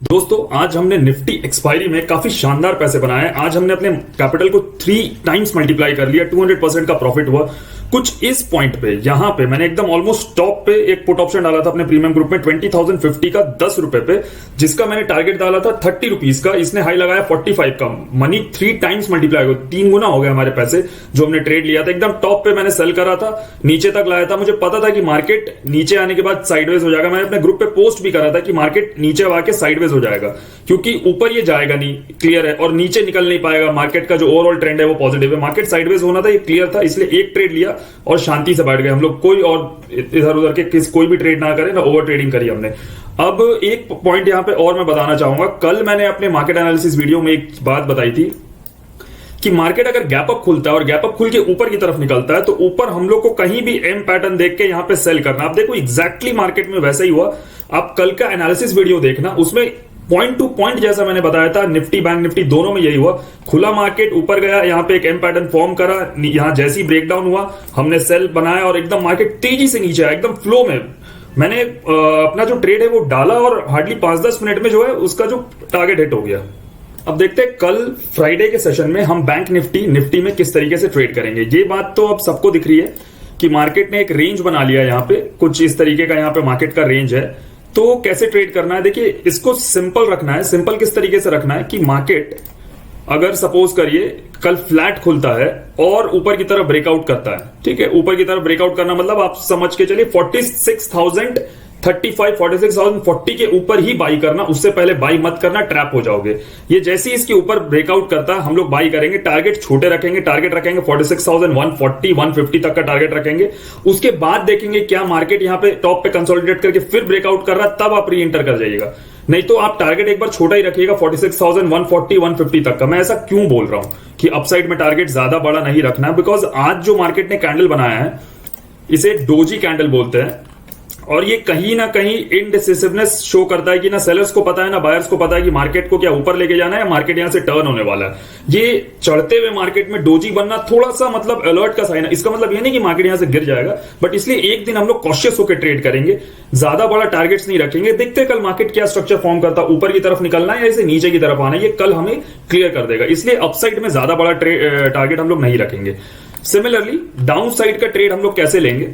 दोस्तों आज हमने निफ्टी एक्सपायरी में काफी शानदार पैसे बनाए हैं। आज हमने अपने कैपिटल को 3 टाइम्स मल्टीप्लाई कर लिया, 200% का प्रॉफिट हुआ। कुछ इस पॉइंट पे यहाँ पे मैंने एकदम ऑलमोस्ट टॉप पे एक पुट ऑप्शन डाला था अपने प्रीमियम ग्रुप में 20,050 का 10 रुपए पे, जिसका मैंने टारगेट डाला था 30 रुपीज का। इसने हाई लगाया 45 का। मनी 3 टाइम्स मल्टीप्लाई हो, 3 गुना हो गया हमारे पैसे जो हमने ट्रेड लिया था। एकदम टॉप पे मैंने सेल करा था, नीचे तक लाया था। मुझे पता था कि मार्केट नीचे आने के बाद साइडवेज हो जाएगा। मैंने अपने ग्रुप पे पोस्ट भी करा था कि मार्केट नीचे आके साइडवेज हो जाएगा, क्योंकि ऊपर ये जाएगा नहीं, क्लियर है, और नीचे निकल नहीं पाएगा। मार्केट का जो ओवरऑल ट्रेंड है वो पॉजिटिव है। मार्केट साइडवेज होना था, ये क्लियर था, इसलिए एक ट्रेड लिया और शांति से बैठ गए हम लोग। कोई और इधर उधर के कोई भी ट्रेड ना करें, ना ओवर ट्रेडिंग करी हमने। अब एक पॉइंट यहां पे और मैं बताना चाहूंगा। कल मैंने अपने मार्केट एनालिसिस वीडियो में एक बात बताई थी कि मार्केट अगर गैप अप खुलता है और गैप अप खुल के ऊपर की तरफ निकलता है तो ऊपर हम लोग को कहीं भी एम पैटर्न देख के यहां पे सेल करना। आप देखो एग्जैक्टली मार्केट में वैसा ही हुआ। आप कल का एनालिसिस वीडियो देखना, उसमें पॉइंट टू पॉइंट जैसा मैंने बताया था, निफ्टी बैंक निफ्टी दोनों में यही हुआ। खुला मार्केट ऊपर गया, यहां पे एक एम पैटर्न फॉर्म करा, यहां जैसी ब्रेकडाउन हुआ हमने सेल बनाया और एकदम मार्केट तेजी से नीचे आया, एकदम फ्लो में। मैंने अपना जो ट्रेड है वो डाला और हार्डली 5-10 मिनट में जो है उसका जो टारगेट हिट हो गया। अब देखते हैं कल फ्राइडे के सेशन में हम बैंक निफ्टी में किस तरीके से ट्रेड करेंगे। ये बात तो अब सबको दिख रही है कि मार्केट ने एक रेंज बना लिया, यहां पे कुछ इस तरीके का यहां पे मार्केट का रेंज है। तो कैसे ट्रेड करना है, देखिए इसको सिंपल रखना है। सिंपल किस तरीके से रखना है कि मार्केट अगर सपोज करिए कल फ्लैट खुलता है और ऊपर की तरफ ब्रेकआउट करता है, ठीक है, ऊपर की तरफ ब्रेकआउट करना मतलब आप समझ के चलिए 46,040 के ऊपर ही बाई करना, उससे पहले बाई मत करना, ट्रैप हो जाओगे। ये जैसे ही इसके ऊपर ब्रेकआउट करता है हम लोग बाई करेंगे। टारगेट छोटे रखेंगे, टारगेट रखेंगे 46,140 150 तक का टारगेट रखेंगे। उसके बाद देखेंगे क्या मार्केट यहां पे टॉप पे कंसोलिडेट करके फिर ब्रेकआउट कर रहा है, तब आप री एंटर कर जाइएगा। नहीं तो आप टारगेट एक बार छोटा ही रखिएगा 46,140 150 तक का। मैं ऐसा क्यों बोल रहा हूं कि अपसाइड में टारगेट ज्यादा बड़ा नहीं रखना है, बिकॉज आज जो मार्केट ने कैंडल बनाया है इसे डोजी कैंडल बोलते हैं, और ये कहीं ना कहीं इनडिसिसिवनेस शो करता है कि ना सेलर्स को पता है ना बायर्स को पता है कि मार्केट को क्या ऊपर लेके जाना है या मार्केट यहां से टर्न होने वाला है। ये चढ़ते हुए मार्केट में डोजी बनना थोड़ा सा मतलब अलर्ट का साइन है। इसका मतलब ये नहीं कि मार्केट यहां से गिर जाएगा, बट इसलिए एक दिन हम लोग कॉशियस होकर ट्रेड करेंगे, ज्यादा बड़ा टारगेट्स नहीं रखेंगे। देखते हैं कल मार्केट क्या स्ट्रक्चर फॉर्म करता है, ऊपर की तरफ निकलना है या इसे नीचे की तरफ आना है, ये कल हमें क्लियर कर देगा। इसलिए अपसाइड में ज्यादा बड़ा टारगेट हम लोग नहीं रखेंगे। सिमिलरली डाउन साइड का ट्रेड हम लोग कैसे लेंगे,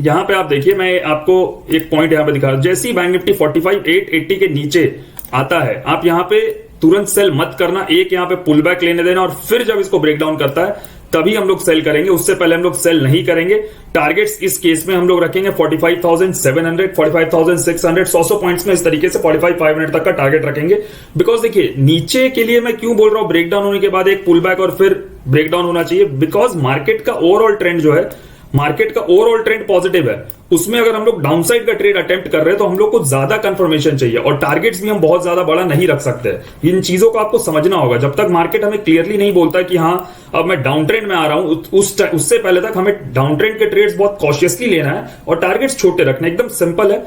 यहां पे आप देखिए, मैं आपको एक पॉइंट यहां पे दिखा रहा हूं। जैसे ही बैंक निफ्टी 45,880 के नीचे आता है, आप यहां पे तुरंत सेल मत करना, एक यहां पे पुल बैक लेने देना और फिर जब इसको ब्रेकडाउन करता है तभी हम लोग सेल करेंगे। उससे पहले हम लोग सेल नहीं करेंगे। टारगेट्स इस केस में हम लोग रखेंगे 45,700 45,600 100 पॉइंट्स में, इस तरीके से 45,500 तक का टारगेट रखेंगे। बिकॉज देखिए नीचे के लिए मैं क्यों बोल रहा हूं ब्रेकडाउन होने के बाद एक पुल बैक और फिर ब्रेकडाउन होना चाहिए, बिकॉज मार्केट का ओवरऑल ट्रेंड जो है, मार्केट का ओवरऑल ट्रेंड पॉजिटिव है, उसमें अगर हम लोग डाउनसाइड का ट्रेड अटेम्प्ट कर रहे हैं तो हम लोग को ज्यादा कंफर्मेशन चाहिए और टारगेट्स भी हम बहुत ज्यादा बड़ा नहीं रख सकते। इन चीजों को आपको समझना होगा। जब तक मार्केट हमें क्लियरली नहीं बोलता कि हाँ अब मैं डाउन ट्रेंड में आ रहा हूं, उससे पहले तक हमें डाउन ट्रेंड के ट्रेड्स बहुत कॉशियसली लेना है और टारगेट्स छोटे रखने, एकदम सिंपल है।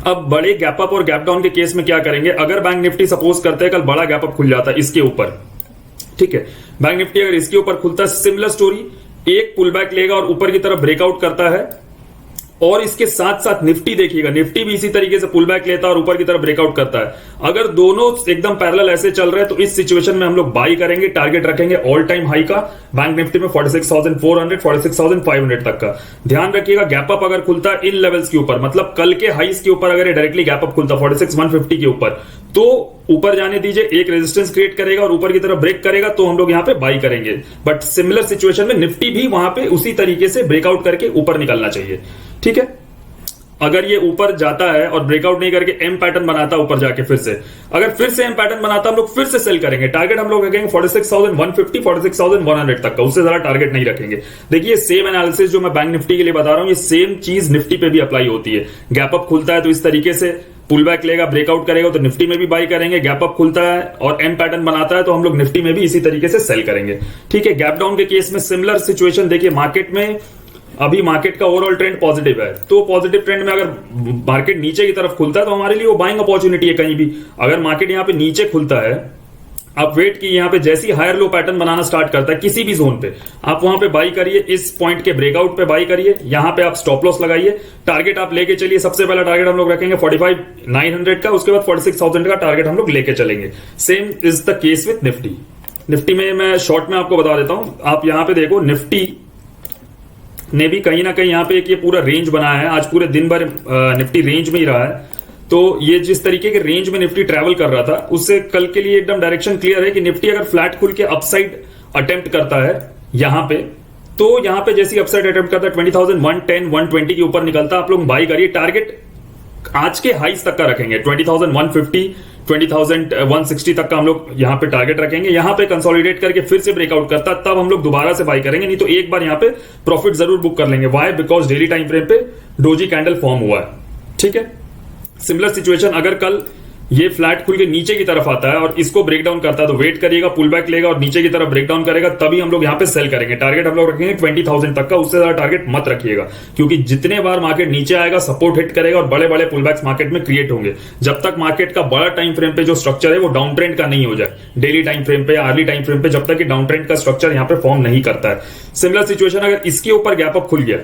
अब बड़े गैप अप और गैप डाउन के केस में क्या करेंगे, अगर बैंक निफ्टी सपोज करते हैं कल बड़ा गैप अप खुल जाता है इसके ऊपर, ठीक है, बैंक निफ्टी अगर इसके ऊपर खुलता है, सिमिलर स्टोरी, एक पुल बैक लेगा और ऊपर की तरफ ब्रेकआउट करता है, और इसके साथ साथ निफ्टी देखिएगा, निफ्टी भी इसी तरीके से पुल बैक लेता है और ऊपर की तरफ ब्रेकआउट करता है। अगर दोनों एकदम पैरेलल ऐसे चल रहे हैं तो इस सिचुएशन में हम लोग बाई करेंगे। टारगेट रखेंगे ऑल टाइम हाई का बैंक निफ्टी में 46,400 46,500 तक का। ध्यान रखिएगा गैप अप अगर खुलता है इन लेवल्स के ऊपर, मतलब कल के हाईस के ऊपर अगर डायरेक्टली गैप अप खुलता 46,150 के ऊपर, तो ऊपर जाने दीजिए, एक रेजिस्टेंस क्रिएट करेगा और ऊपर की तरफ ब्रेक करेगा तो हम लोग यहां पे बाई करेंगे। बट सिमिलर सिचुएशन में निफ्टी भी वहां पे उसी तरीके से ब्रेकआउट करके ऊपर निकलना चाहिए, ठीक है। अगर ये ऊपर जाता है और ब्रेकआउट नहीं करके एम पैटर्न बनाता ऊपर जाके फिर से, अगर फिर से एम पैटर्न बनाता हम लोग फिर से सेल करेंगे। टारगेट हम लोग रखेंगे 46,150 46,100 तक का, उससे ज्यादा टारगेट नहीं रखेंगे। देखिए सेम एनालिसिस जो मैं बैंक निफ्टी के लिए बता रहा हूं, ये सेम चीज निफ्टी पे भी अप्लाई होती है। गैप अप खुलता है तो इस तरीके से पुल बैक लेगा, ब्रेकआउट करेगा तो निफ्टी में भी बाई करेंगे। गैप अप खुलता है और एम पैटर्न बनाता है तो हम लोग निफ्टी में भी इसी तरीके से सेल करेंगे, ठीक है। गैप डाउन के केस में सिमिलर सिचुएशन, देखिए मार्केट में अभी मार्केट का ओवरऑल ट्रेंड पॉजिटिव है, तो पॉजिटिव ट्रेंड में अगर मार्केट नीचे की तरफ खुलता है तो हमारे लिए वो बाइंग अपॉर्चुनिटी है कहीं भी। अगर मार्केट यहां पे नीचे खुलता है, आप वेट की, यहां पे जैसी हायर लो पैटर्न बनाना स्टार्ट करता है किसी भी जोन पे, आप वहां पे बाई करिए, इस पॉइंट के ब्रेकआउट पे बाई करिए, यहां पे आप स्टॉप लॉस लगाइए, टारगेट आप लेके चलिए। सबसे पहला टारगेट हम लोग रखेंगे 45,900 का, उसके बाद 46,000 का टारगेट हम लोग लेके चलेंगे। Same is the case with Nifty. Nifty में मैं शॉर्ट में आपको बता देता हूं, आप यहां पे देखो निफ्टी ने भी कहीं ना कहीं यहां पे एक ये पूरा रेंज बनाया है, आज पूरे दिन भर निफ्टी रेंज में ही रहा है। तो ये जिस तरीके के रेंज में निफ्टी ट्रैवल कर रहा था, उससे कल के लिए एकदम डायरेक्शन क्लियर है कि निफ्टी अगर फ्लैट खुल के अपसाइड अटेम्प्ट करता है यहां पे, तो यहां पे जैसी अपसाइड अटेम्प्ट करता है 20,110 120 के ऊपर निकलता है, आप लोग बाई करिए। टारगेट आज के हाइस तक का रखेंगे, 20,150 20,160 तक का हम लोग यहां पे टारगेट रखेंगे। यहां पे कंसोलिडेट करके फिर से ब्रेकआउट करता, तब हम लोग दोबारा से बाई करेंगे, नहीं तो एक बार यहां पे प्रॉफिट जरूर बुक कर लेंगे। Why? Because daily time frame पे डोजी कैंडल फॉर्म हुआ है। ठीक है, सिमिलर सिचुएशन अगर कल ये फ्लैट खुल के नीचे की तरफ आता है और इसको ब्रेक डाउन करता है, तो वेट करिएगा, पुल बैक लेगा और नीचे की तरफ ब्रेक डाउन करेगा, तभी हम लोग यहां पे सेल करेंगे। टारगेट हम लोग रखेंगे 20,000 तक का, उससे ज्यादा टारगेट मत रखिएगा, क्योंकि जितने बार मार्केट नीचे आएगा सपोर्ट हिट करेगा और बड़े बड़े पुल बैक्स मार्केट में क्रिएट होंगे। जब तक मार्केट का बड़ा टाइम फ्रेम पे जो स्ट्रक्चर है वो डाउन ट्रेंड का नहीं हो जाए, डेली टाइम फ्रेम पे या अर्ली टाइम फ्रेम पे, जब तक कि डाउन ट्रेंड का स्ट्रक्चर यहां पे फॉर्म नहीं करता है। सिमिलर सिचुएशन अगर इसके ऊपर गैप अप खुल गया,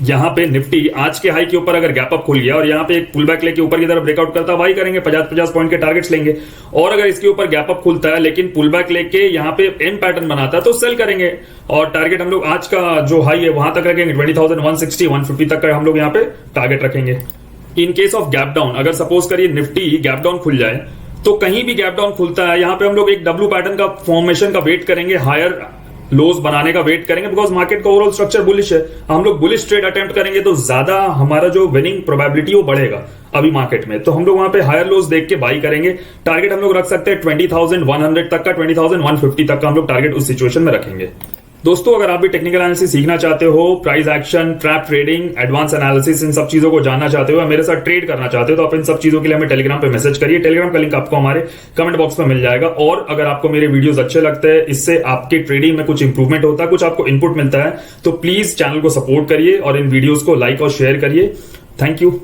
यहां पे निफ्टी आज के हाई के ऊपर अगर गैप अप खुल गया और यहां पे एक पुल बैक लेके ऊपर की तरफ ब्रेकआउट करता है, बाई करेंगे, 50-50 पॉइंट के टारगेट्स लेंगे। और अगर इसके ऊपर गैप अप खुलता है लेकिन पुल बैक लेके यहां पे एम पैटर्न बनाता है, तो सेल करेंगे और टारगेट हम लोग आज का जो हाई है वहां तक रखेंगे, 20,160 150 तक का हम लोग यहां पे टारगेट रखेंगे। In case of gap down, अगर सपोज करिए निफ्टी गैप डाउन खुल जाए, तो कहीं भी गैप डाउन खुलता है यहां पे हम लोग एक डब्ल्यू पैटर्न का फॉर्मेशन का वेट करेंगे, हायर लोज बनाने का वेट करेंगे, बिकॉज मार्केट का ओवरऑल स्ट्रक्चर बुलिश है। हम लोग बुलिश ट्रेड अटेम्प्ट करेंगे तो ज्यादा हमारा जो विनिंग प्रोबेबिलिटी वो बढ़ेगा अभी मार्केट में, तो हम लोग वहां पे हायर लोज देख के बाई करेंगे। टारगेट हम लोग रख सकते हैं 20,100 तक का, 20,150 तक का हम लोग टारगेट उस सिचुएशन में रखेंगे। दोस्तों, अगर आप भी टेक्निकल एनालिसिस सीखना चाहते हो, price action, trap trading, advance analysis, इन सब चीजों को जानना चाहते हो, मेरे साथ ट्रेड करना चाहते हो, तो आप इन सब चीजों के लिए हमें टेलीग्राम पे मैसेज करिए। टेलीग्राम का लिंक आपको हमारे कमेंट बॉक्स में मिल जाएगा। और अगर आपको मेरे वीडियोस अच्छे लगते हैं, इससे आपके ट्रेडिंग में कुछ इंप्रूवमेंट होता है, कुछ आपको इनपुट मिलता है, तो प्लीज चैनल को सपोर्ट करिए और इन वीडियोस को लाइक और शेयर करिए। Thank you.